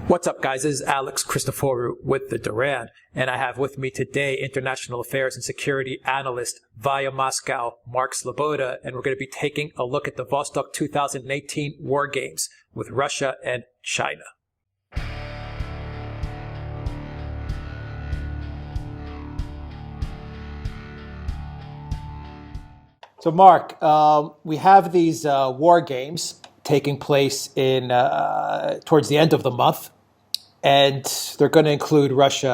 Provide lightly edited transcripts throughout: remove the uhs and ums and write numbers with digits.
What's up, guys? This is Alex Christoforou with the Duran, and I have with me today International Affairs and Security Analyst via Moscow, Mark Sleboda, and we're going to be taking a look at the Vostok 2018 War Games with Russia and China. So, Mark, we have these war games taking place in towards the end of the month, and they're going to include Russia,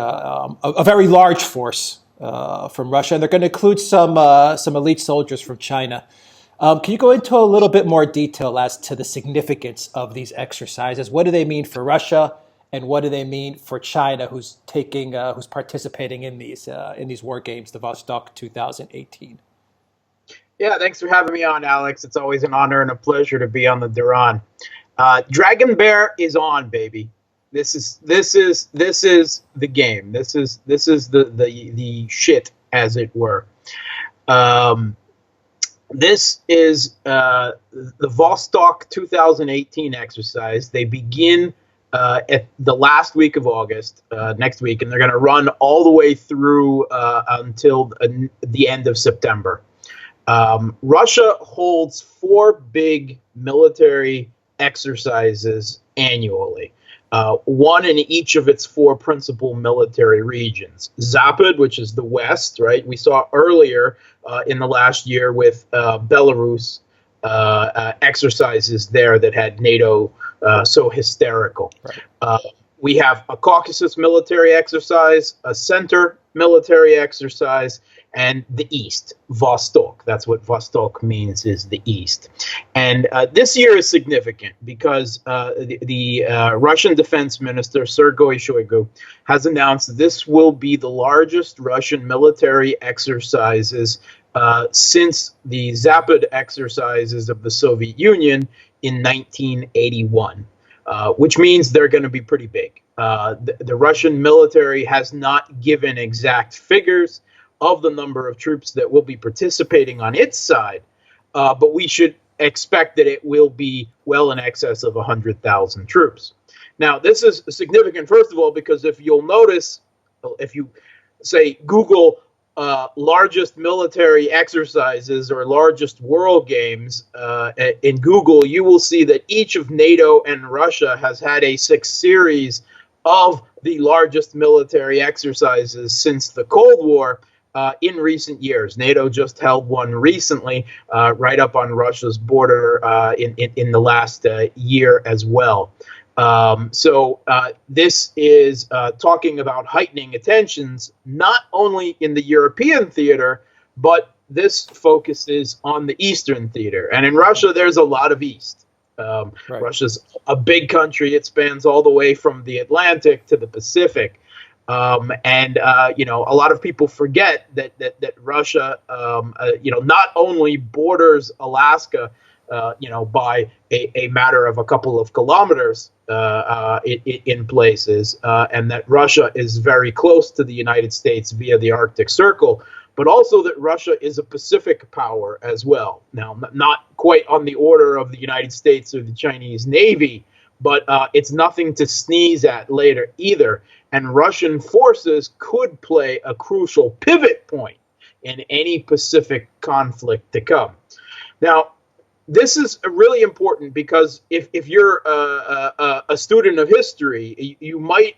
a very large force from Russia, and they're going to include some elite soldiers from China. Can you go into a little bit more detail as to the significance of these exercises? What do they mean for Russia, and what do they mean for China, who's participating in these war games, the Vostok 2018? Yeah, thanks for having me on, Alex. It's always an honor and a pleasure to be on the Duran. Dragon Bear is on, baby. This is the game. This is the shit, as it were. This is the Vostok 2018 exercise. They begin at the last week of August, next week, and they're going to run all the way through until the end of September. Russia holds 4 big military exercises annually, one in each of its 4 principal military regions. Zapad, which is the West, right? We saw earlier in the last year with Belarus exercises there that had NATO so hysterical. Right. We have a Caucasus military exercise, a center military exercise, and the East, Vostok. That's what Vostok means, is the East. And this year is significant because the Russian Defense Minister, Sergei Shoigu, has announced this will be the largest Russian military exercises since the Zapad exercises of the Soviet Union in 1981. Which means they're going to be pretty big. The Russian military has not given exact figures of the number of troops that will be participating on its side, but we should expect that it will be well in excess of 100,000 troops. Now, this is significant, first of all, because if you'll notice, if you say Google largest military exercises or largest world games in Google, you will see that each of NATO and Russia has had a 6 series of the largest military exercises since the Cold War in recent years. NATO just held one recently right up on Russia's border in the last year as well. So this is talking about heightening attentions, not only in the European theater, but this focuses on the Eastern theater. And in Russia, there's a lot of East. Right. Russia's a big country. It spans all the way from the Atlantic to the Pacific. And a lot of people forget that Russia, not only borders Alaska, by a matter of a couple of kilometers in places, and that Russia is very close to the United States via the Arctic Circle, but also that Russia is a Pacific power as well. Now, not quite on the order of the United States or the Chinese Navy, but it's nothing to sneeze at later either. And Russian forces could play a crucial pivot point in any Pacific conflict to come. Now, this is really important because if you're a student of history, you might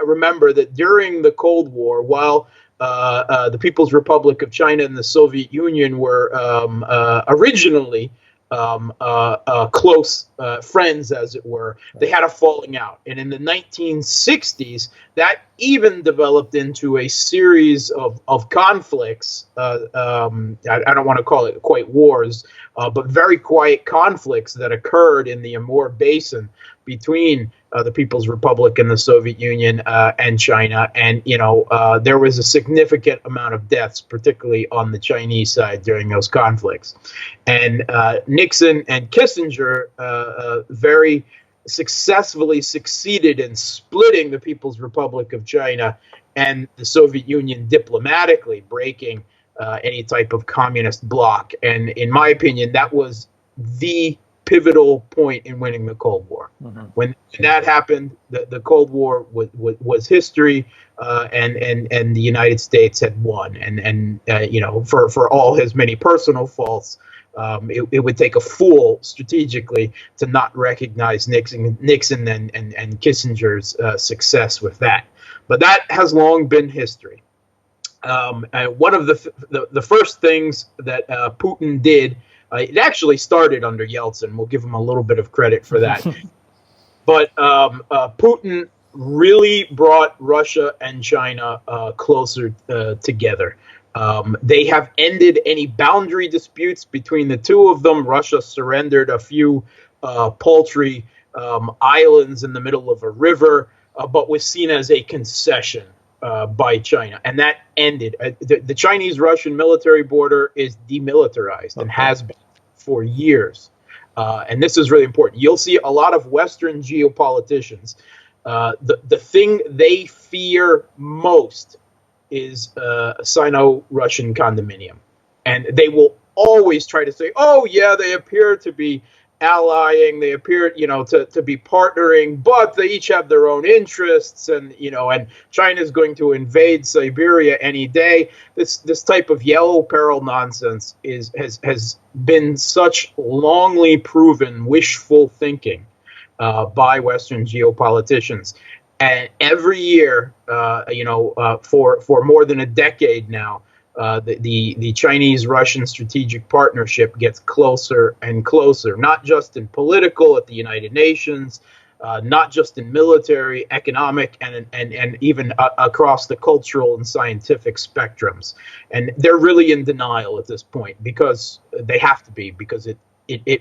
remember that during the Cold War, while the People's Republic of China and the Soviet Union were originally close friends, as it were, they had a falling out. And in the 1960s, that even developed into a series of conflicts. I don't want to call it quite wars, but very quiet conflicts that occurred in the Amur Basin between the People's Republic and the Soviet Union and China. And, there was a significant amount of deaths, particularly on the Chinese side during those conflicts. And Nixon and Kissinger very successfully succeeded in splitting the People's Republic of China and the Soviet Union diplomatically, breaking any type of communist bloc. And in my opinion, that was the pivotal point in winning the Cold War. When that happened, the Cold War was history, and the United States had won. And for all his many personal faults, it would take a fool strategically to not recognize Nixon and Kissinger's success with that. But that has long been history. And one of the first things that Putin did, it actually started under Yeltsin. We'll give him a little bit of credit for that. But Putin really brought Russia and China closer together. They have ended any boundary disputes between the two of them. Russia surrendered a few paltry islands in the middle of a river, but was seen as a concession by China. And that ended. The Chinese-Russian military border is demilitarized and has been for years. And this is really important. You'll see a lot of Western geopoliticians. The thing they fear most is Sino-Russian condominium. And they will always try to say, oh, yeah, they appear to be allying, they appear, to be partnering, but they each have their own interests, and China is going to invade Siberia any day. This type of yellow peril nonsense has been such longly proven wishful thinking by Western geopoliticians. And every year, for more than a decade now, the Chinese-Russian strategic partnership gets closer and closer, not just in political at the United Nations, not just in military, economic, and even across the cultural and scientific spectrums. And they're really in denial at this point because they have to be, because it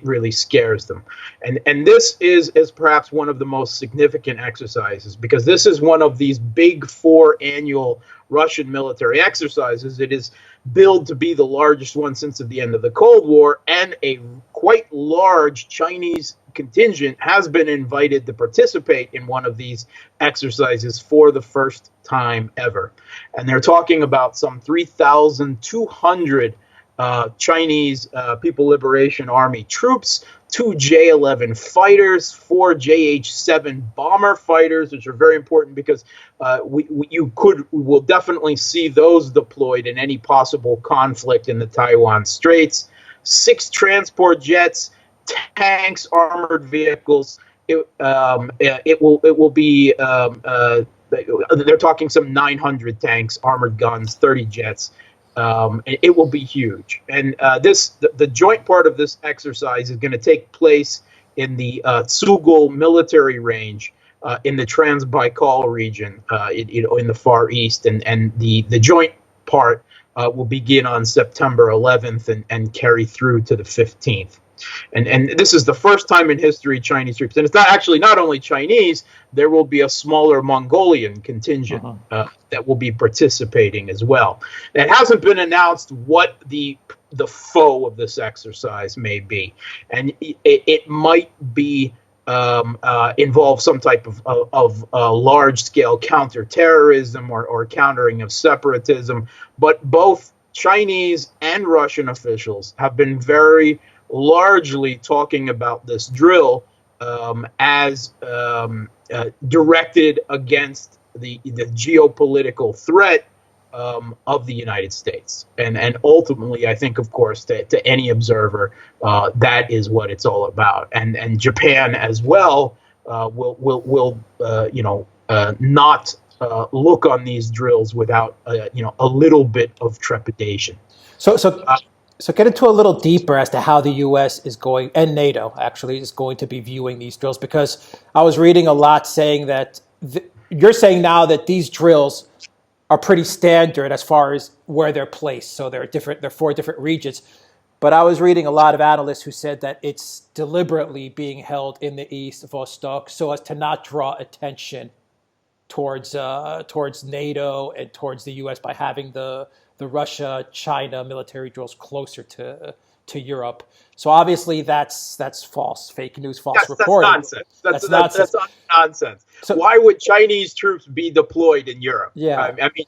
really scares them. And this is perhaps one of the most significant exercises, because this is one of these big 4 annual Russian military exercises. It is billed to be the largest one since the end of the Cold War, and a quite large Chinese contingent has been invited to participate in one of these exercises for the first time ever. And they're talking about some 3,200 Chinese People Liberation Army troops, 2 J-11 fighters, 4 JH-7 bomber fighters, which are very important because we will definitely see those deployed in any possible conflict in the Taiwan Straits, 6 transport jets, tanks, armored vehicles. It will be they're talking some 900 tanks, armored guns, 30 jets. It will be huge. And the joint part of this exercise is going to take place in the Tsugol military range in the Trans-Baikal region, in the Far East. And the joint part will begin on September 11th and carry through to the 15th. And this is the first time in history Chinese troops, and it's not only Chinese, there will be a smaller Mongolian contingent that will be participating as well. It hasn't been announced what the foe of this exercise may be, and it might be involve some type of large-scale counterterrorism or countering of separatism. But both Chinese and Russian officials have been very largely talking about this drill as directed against the geopolitical threat of the United States. And ultimately, I think, of course, to any observer, that is what it's all about. And Japan as well will not look on these drills without a little bit of trepidation. So get into a little deeper as to how the U.S. is going, and NATO actually is going to be viewing these drills, because I was reading a lot saying that you're saying now that these drills are pretty standard as far as where they're placed. So they're 4 different regions. But I was reading a lot of analysts who said that it's deliberately being held in the east, Vostok, so as to not draw attention towards NATO and towards the U.S. by having the Russia-China military drills closer to Europe. So obviously that's false, fake news, false reporting. That's nonsense. That's nonsense. So, why would Chinese troops be deployed in Europe? Yeah. I mean,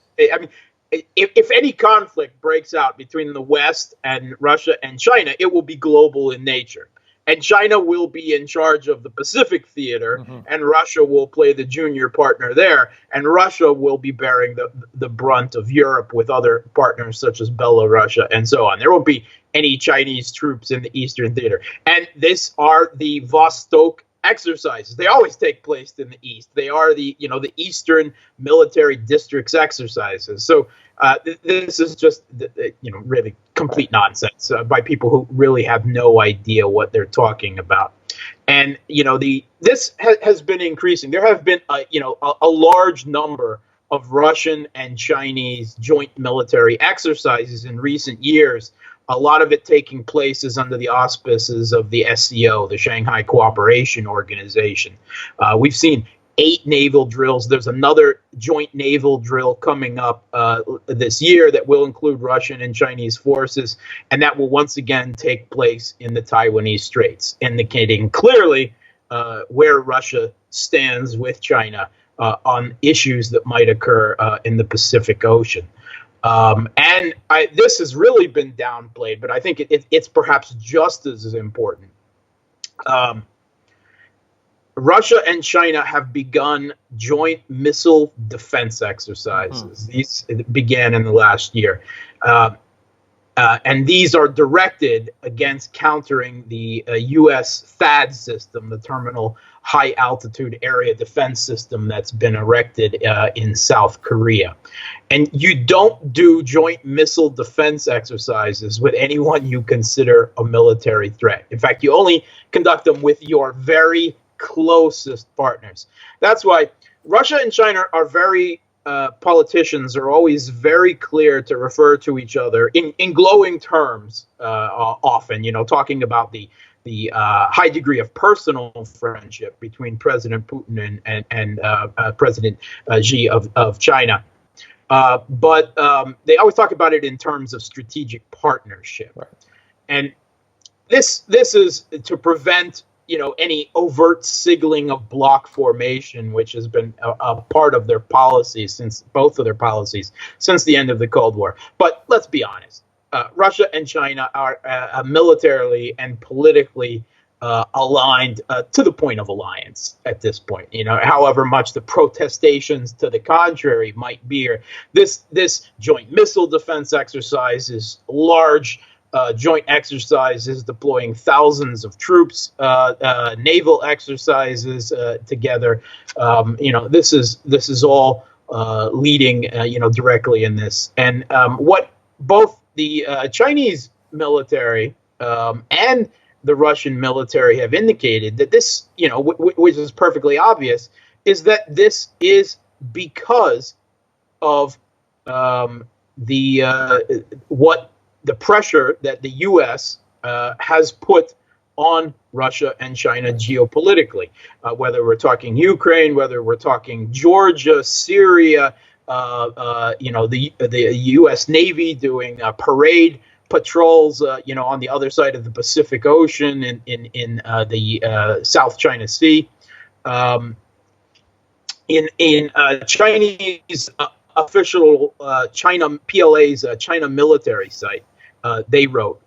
if any conflict breaks out between the West and Russia and China, it will be global in nature. and China will be in charge of the Pacific theater, Mm-hmm. and Russia will play the junior partner there, and Russia will be bearing the brunt of Europe with other partners such as Belarus and so on. There won't be any Chinese troops in the Eastern theater. And these are the Vostok exercises. They always take place in the East. They are the Eastern military districts exercises. So this is just really complete nonsense by people who really have no idea what they're talking about. And this has been increasing. There have been a large number of Russian and Chinese joint military exercises in recent years. A lot of it taking place is under the auspices of the SCO, the Shanghai Cooperation Organization. We've seen 8 naval drills. There's another joint naval drill coming up this year that will include Russian and Chinese forces, and that will once again take place in the Taiwanese Straits, indicating clearly where Russia stands with China on issues that might occur in the Pacific Ocean. And this has really been downplayed, but I think it's perhaps just as important. Russia and China have begun joint missile defense exercises. These began in the last year. And these are directed against countering the U.S. THAAD system, the Terminal High Altitude Area Defense System that's been erected in South Korea. And you don't do joint missile defense exercises with anyone you consider a military threat. In fact, you only conduct them with your very closest partners. That's why Russia and China are politicians are always very clear to refer to each other in glowing terms, often, talking about the high degree of personal friendship between President Putin and President Xi of China. But they always talk about it in terms of strategic partnership. Right. And this is to prevent any overt signaling of bloc formation, which has been a part of their policies since the end of the Cold War. But let's be honest, Russia and China are militarily and politically aligned to the point of alliance at this point. However much the protestations to the contrary might be, this joint missile defense exercise is large. Joint exercises deploying thousands of troops, naval exercises together. This is all leading, directly in this. And what both the Chinese military and the Russian military have indicated that this, which is perfectly obvious, is that this is because of the pressure that the U.S. Has put on Russia and China geopolitically, whether we're talking Ukraine, whether we're talking Georgia, Syria, the U.S. Navy doing parade patrols, on the other side of the Pacific Ocean in the South China Sea. In Chinese official China PLA's China military site, they wrote,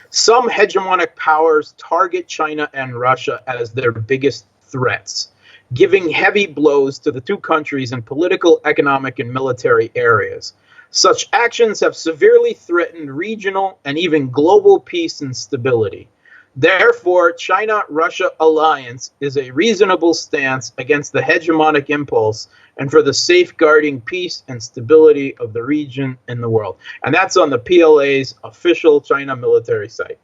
some hegemonic powers target China and Russia as their biggest threats, giving heavy blows to the two countries in political, economic, and military areas. Such actions have severely threatened regional and even global peace and stability. Therefore, China-Russia alliance is a reasonable stance against the hegemonic impulse and for the safeguarding peace and stability of the region and the world. And that's on the PLA's official China military site.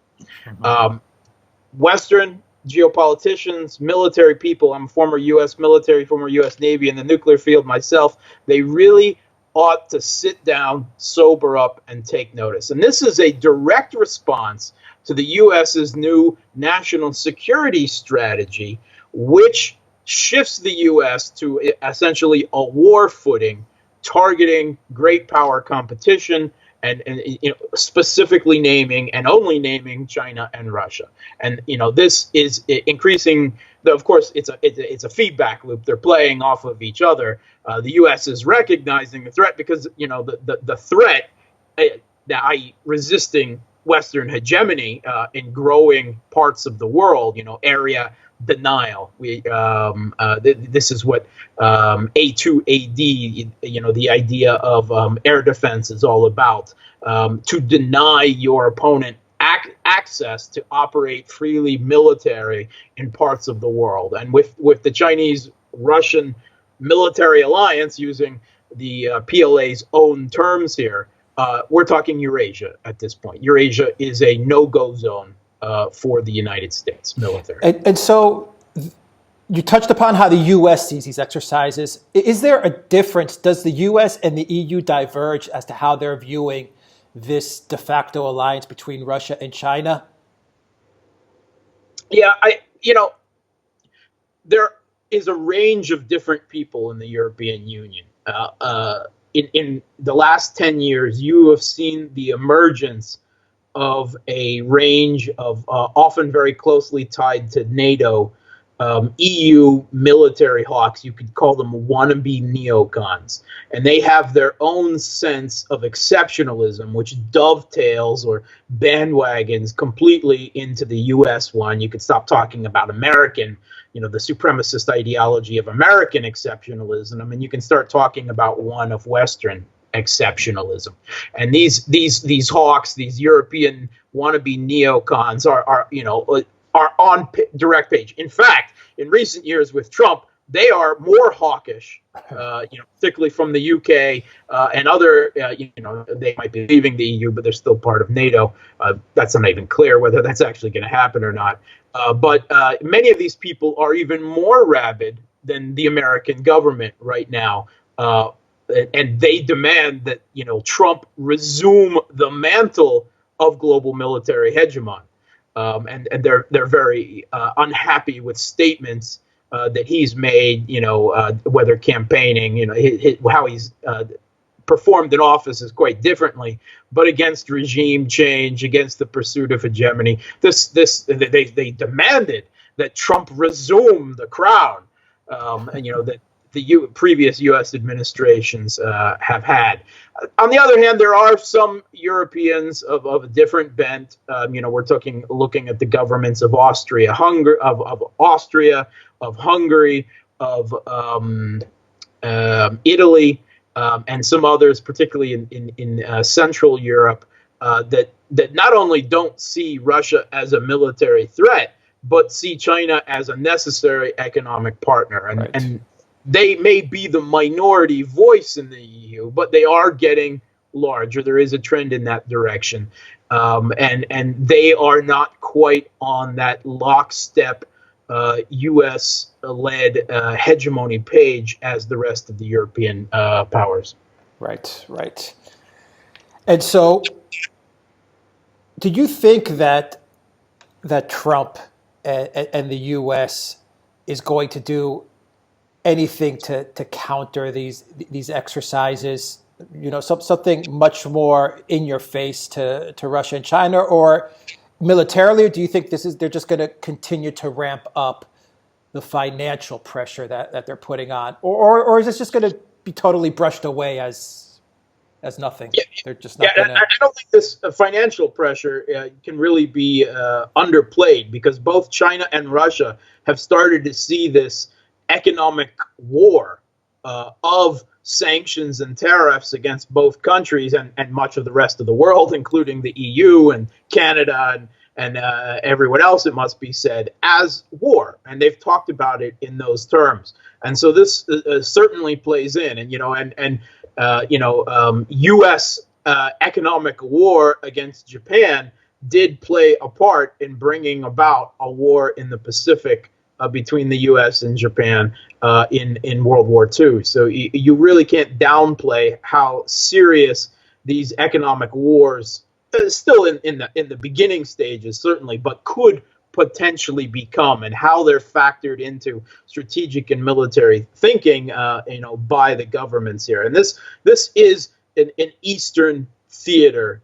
Western geopoliticians, military people, I'm former U.S. military, former U.S. Navy in the nuclear field myself, they really ought to sit down, sober up, and take notice. And this is a direct response to the U.S.'s new national security strategy, which shifts the U.S. to essentially a war footing, targeting great power competition and specifically naming and only naming China and Russia. And this is increasing. Of course, it's a feedback loop. They're playing off of each other. The U.S. is recognizing the threat because the threat, i.e., resisting Western hegemony in growing parts of the world, area denial. This is what A2 AD, the idea of air defense is all about, to deny your opponent access to operate freely military in parts of the world. And with the Chinese-Russian military alliance, using the PLA's own terms here, we're talking Eurasia at this point. Eurasia is a no-go zone for the United States military. And so you touched upon how the U.S. sees these exercises. Is there a difference? Does the U.S. and the EU diverge as to how they're viewing this de facto alliance between Russia and China? Yeah, there is a range of different people in the European Union. In the last 10 years, you have seen the emergence of a range of often very closely tied to NATO EU military hawks. You could call them wannabe neocons. And they have their own sense of exceptionalism, which dovetails or bandwagons completely into the U.S. one. You could stop talking about American, the supremacist ideology of American exceptionalism. I mean, you can start talking about one of Western exceptionalism. And these hawks, these European wannabe neocons are on direct page. In fact, in recent years with Trump, they are more hawkish, particularly from the UK and other, they might be leaving the EU, but they're still part of NATO. That's not even clear whether that's actually going to happen or not. But many of these people are even more rabid than the American government right now. And they demand that, Trump resume the mantle of global military hegemon. And they're very unhappy with statements that he's made, whether campaigning, how he's performed in office is quite differently, but against regime change, against the pursuit of hegemony. They demanded that Trump resume the crown, that the previous U.S. administrations have had. On the other hand, there are some Europeans of a different bent. We're looking at the governments of Austria, Hungary, of Italy, and some others, particularly in Central Europe, that not only don't see Russia as a military threat, but see China as a necessary economic partner. And they may be the minority voice in the EU, but they are getting larger. There is a trend in that direction. And they are not quite on that lockstep U.S.-led hegemony page as the rest of the European powers. Right. And so do you think that Trump and the U.S. is going to do anything to counter these exercises, something much more in your face to Russia and China, or militarily, or do you think they're just going to continue to ramp up the financial pressure that they're putting on, or is this just going to be totally brushed away as nothing? Yeah, they're just not going to. I don't think this financial pressure can really be underplayed, because both China and Russia have started to see this economic war of sanctions and tariffs against both countries and much of the rest of the world, including the EU and Canada and everyone else, it must be said, as war. And they've talked about it in those terms. And so this certainly plays in. And U.S. Economic war against Japan did play a part in bringing about a war in the Pacific between the U.S. and Japan in World War II. So you really can't downplay how serious these economic wars, still in the beginning stages certainly, but could potentially become, and how they're factored into strategic and military thinking, by the governments here. And this is an Eastern theater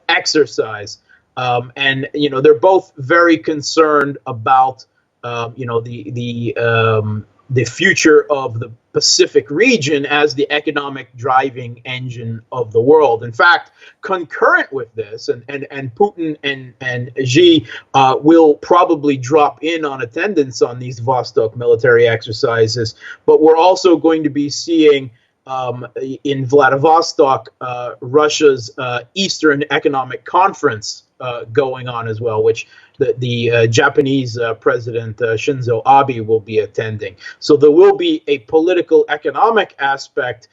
exercise. And they're both very concerned about the the future of the Pacific region as the economic driving engine of the world. In fact, concurrent with this, and Putin and Xi will probably drop in on attendance on these Vostok military exercises, but we're also going to be seeing in Vladivostok, Russia's Eastern Economic Conference going on as well, which the Japanese President Shinzo Abe will be attending. So there will be a political economic aspect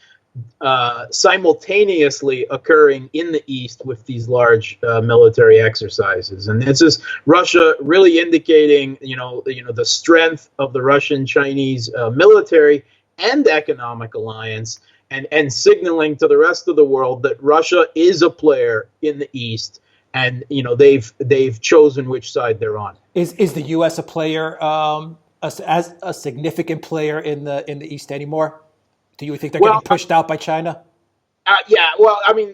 simultaneously occurring in the East with these large military exercises, and this is Russia really indicating, the strength of the Russian-Chinese military and economic alliance, and signaling to the rest of the world that Russia is a player in the East, and they've chosen which side they're on. Is the U.S. a player, as a significant player in the East anymore? Do you think they're getting pushed out by China? Yeah. Well, I mean,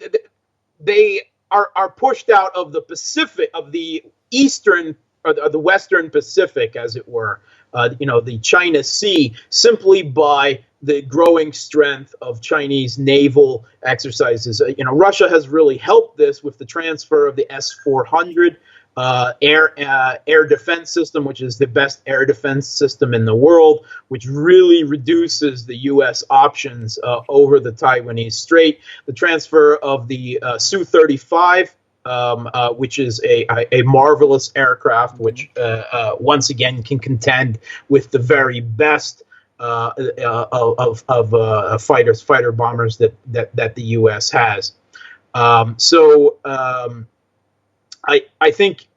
they are pushed out of the Pacific, of the Eastern or the Western Pacific, as it were. The China Sea, simply by the growing strength of Chinese naval exercises. Russia has really helped this with the transfer of the S-400 air defense system, which is the best air defense system in the world, which really reduces the U.S. options over the Taiwanese Strait. The transfer of the Su-35, which is a marvelous aircraft, which once again can contend with the very best of fighter bombers that the U.S. has. I think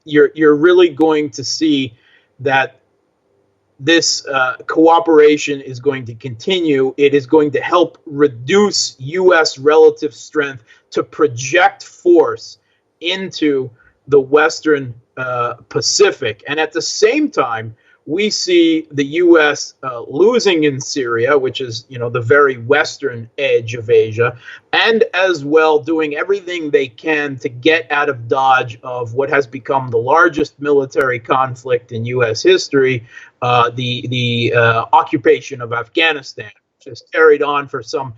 you're really going to see that this cooperation is going to continue. It is going to help reduce U.S. relative strength to project force into the Western Pacific. And at the same time, we see the U.S. Losing in Syria, which is, the very western edge of Asia, and as well doing everything they can to get out of dodge of what has become the largest military conflict in U.S. history, the occupation of Afghanistan, which has carried on for some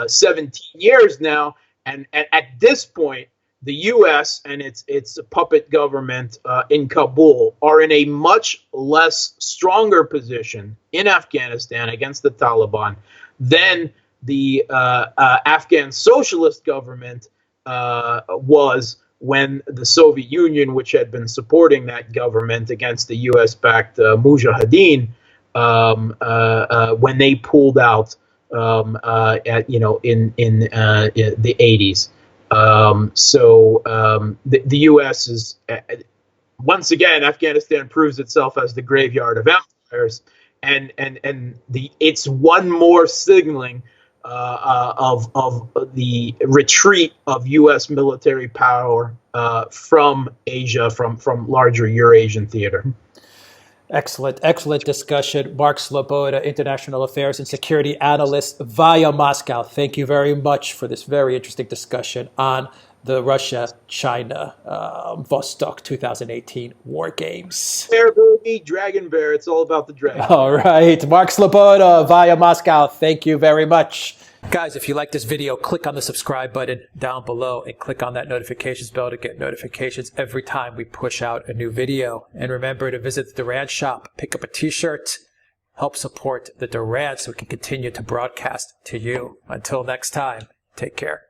17 years now. And at this point, the U.S. and its puppet government in Kabul are in a much less stronger position in Afghanistan against the Taliban than the Afghan socialist government was when the Soviet Union, which had been supporting that government against the U.S.-backed Mujahideen, when they pulled out in the 80s. The U.S. is, once again, Afghanistan proves itself as the graveyard of empires, and it's one more signaling of the retreat of U.S. military power from Asia, from larger Eurasian theater. Excellent discussion. Mark Sleboda, International Affairs and Security Analyst via Moscow. Thank you very much for this very interesting discussion on the Russia-China Vostok 2018 War Games. Bear, baby, Dragon Bear. It's all about the dragon. All right. Mark Sleboda via Moscow. Thank you very much. Guys, if you like this video, click on the subscribe button down below and click on that notifications bell to get notifications every time we push out a new video. And remember to visit the Duran shop, pick up a t-shirt, help support the Duran so we can continue to broadcast to you. Until next time, take care.